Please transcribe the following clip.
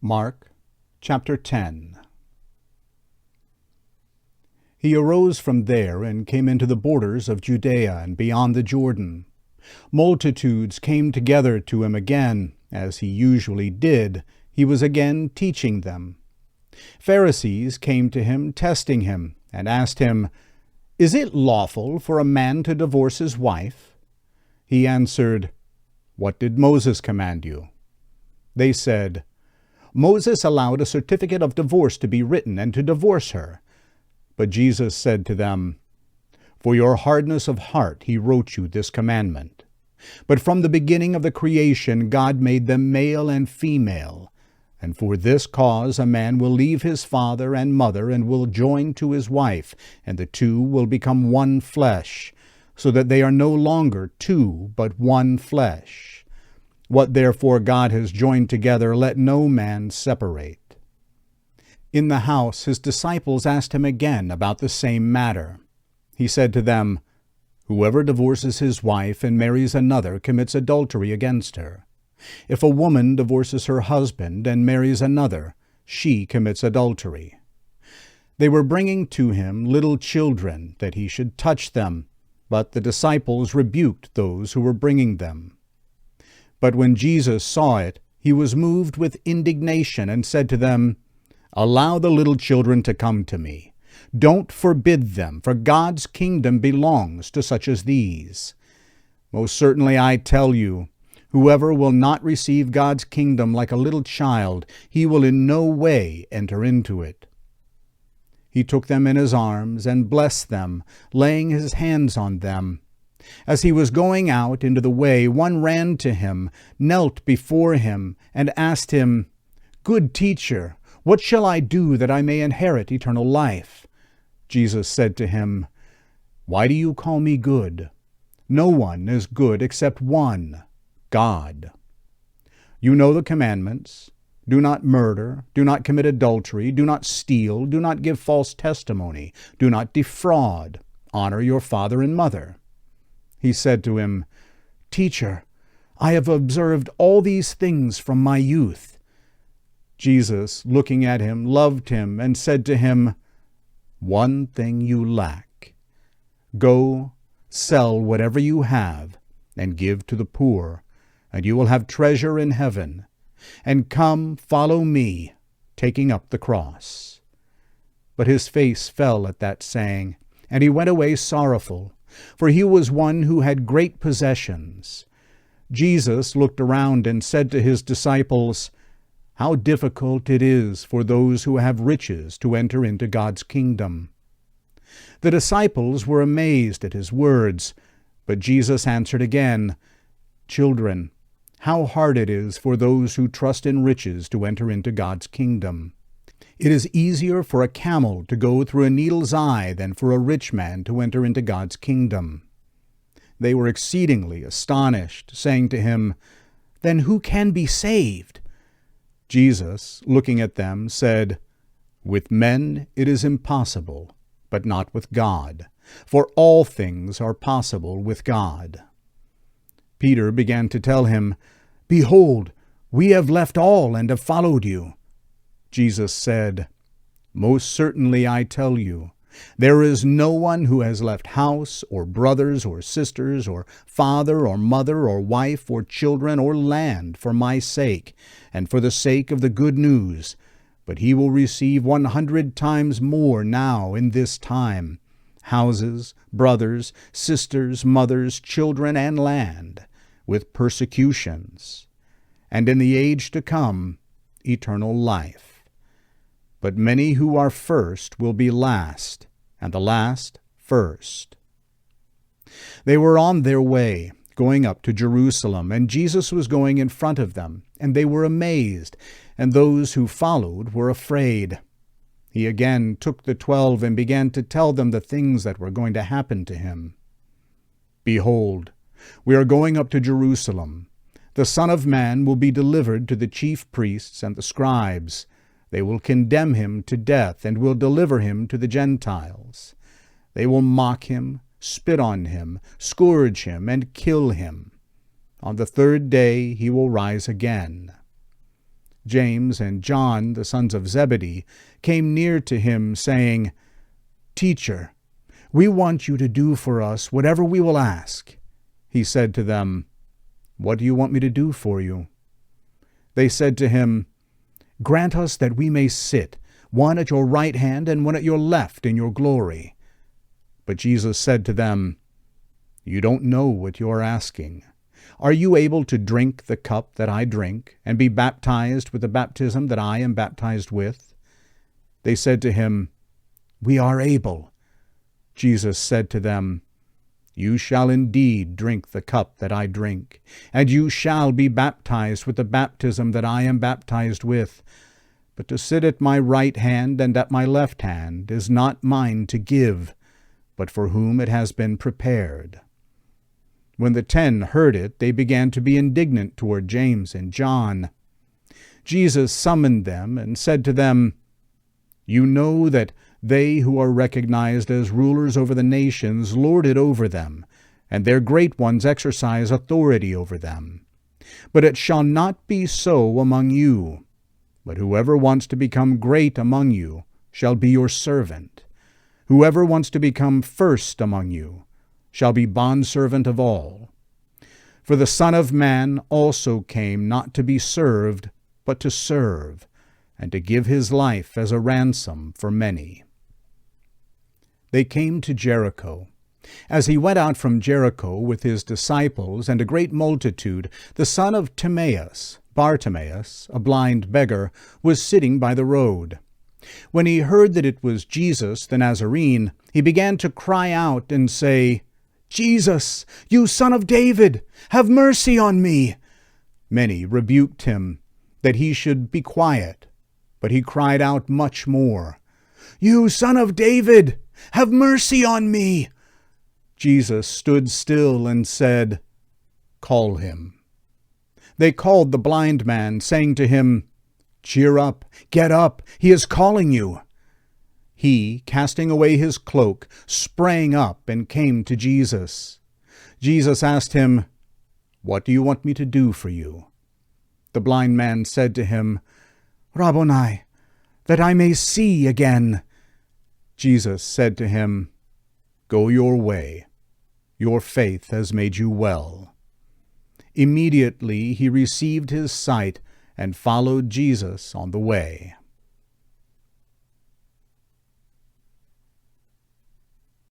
Mark chapter 10. He arose from there and came into the borders of Judea and beyond the Jordan. Multitudes came together to him again, as he usually did. He was again teaching them. Pharisees came to him, testing him, and asked him, "Is it lawful for a man to divorce his wife?" He answered, "What did Moses command you?" They said, "Moses allowed a certificate of divorce to be written and to divorce her." But Jesus said to them, "For your hardness of heart he wrote you this commandment. But from the beginning of the creation God made them male and female. And for this cause a man will leave his father and mother and will join to his wife, and the two will become one flesh, so that they are no longer two, but one flesh. What therefore God has joined together, let no man separate." In the house his disciples asked him again about the same matter. He said to them, "Whoever divorces his wife and marries another commits adultery against her. If a woman divorces her husband and marries another, she commits adultery." They were bringing to him little children, that he should touch them, but the disciples rebuked those who were bringing them. But when Jesus saw it, he was moved with indignation and said to them, "Allow the little children to come to me. Don't forbid them, for God's kingdom belongs to such as these. Most certainly I tell you, whoever will not receive God's kingdom like a little child, he will in no way enter into it." He took them in his arms and blessed them, laying his hands on them. As he was going out into the way, one ran to him, knelt before him, and asked him, "Good teacher, what shall I do that I may inherit eternal life?" Jesus said to him, "Why do you call me good? No one is good except one, God. You know the commandments. Do not murder, do not commit adultery, do not steal, do not give false testimony, do not defraud, honor your father and mother." He said to him, "Teacher, I have observed all these things from my youth." Jesus, looking at him, loved him and said to him, "One thing you lack. Go, sell whatever you have and give to the poor, and you will have treasure in heaven. And come, follow me, taking up the cross." But his face fell at that saying, and he went away sorrowful, for he was one who had great possessions. Jesus looked around and said to his disciples, "How difficult it is for those who have riches to enter into God's kingdom." The disciples were amazed at his words, but Jesus answered again, "Children, how hard it is for those who trust in riches to enter into God's kingdom. It is easier for a camel to go through a needle's eye than for a rich man to enter into God's kingdom." They were exceedingly astonished, saying to him, "Then who can be saved?" Jesus, looking at them, said, "With men it is impossible, but not with God, for all things are possible with God." Peter began to tell him, "Behold, we have left all and have followed you." Jesus said, "Most certainly I tell you, there is no one who has left house or brothers or sisters or father or mother or wife or children or land for my sake and for the sake of the good news, but he will receive 100 times more now in this time, houses, brothers, sisters, mothers, children, and land, with persecutions, and in the age to come, eternal life. But many who are first will be last, and the last first." They were on their way, going up to Jerusalem, and Jesus was going in front of them, and they were amazed, and those who followed were afraid. He again took the 12 and began to tell them the things that were going to happen to him. "Behold, we are going up to Jerusalem. The Son of Man will be delivered to the chief priests and the scribes. They will condemn him to death and will deliver him to the Gentiles. They will mock him, spit on him, scourge him, and kill him. On the third day he will rise again." James and John, the sons of Zebedee, came near to him, saying, "Teacher, we want you to do for us whatever we will ask." He said to them, "What do you want me to do for you?" They said to him, "Grant us that we may sit, one at your right hand and one at your left in your glory." But Jesus said to them, "You don't know what you are asking. Are you able to drink the cup that I drink, and be baptized with the baptism that I am baptized with?" They said to him, "We are able." Jesus said to them, "You shall indeed drink the cup that I drink, and you shall be baptized with the baptism that I am baptized with. But to sit at my right hand and at my left hand is not mine to give, but for whom it has been prepared." When the 10 heard it, they began to be indignant toward James and John. Jesus summoned them and said to them, "You know that they who are recognized as rulers over the nations lord it over them, and their great ones exercise authority over them. But it shall not be so among you. But whoever wants to become great among you shall be your servant. Whoever wants to become first among you shall be bondservant of all. For the Son of Man also came not to be served, but to serve, and to give his life as a ransom for many." They came to Jericho. As he went out from Jericho with his disciples and a great multitude, the son of Timaeus, Bartimaeus, a blind beggar, was sitting by the road. When he heard that it was Jesus the Nazarene, he began to cry out and say, "Jesus, you Son of David, have mercy on me." Many rebuked him that he should be quiet, but he cried out much more, "You Son of David, have mercy on me." Jesus stood still and said, "Call him." They called the blind man, saying to him, "Cheer up, get up, he is calling you." He, casting away his cloak, sprang up and came to Jesus. Jesus asked him, "What do you want me to do for you?" The blind man said to him, "Rabboni, that I may see again." Jesus said to him, "Go your way. Your faith has made you well." Immediately he received his sight and followed Jesus on the way.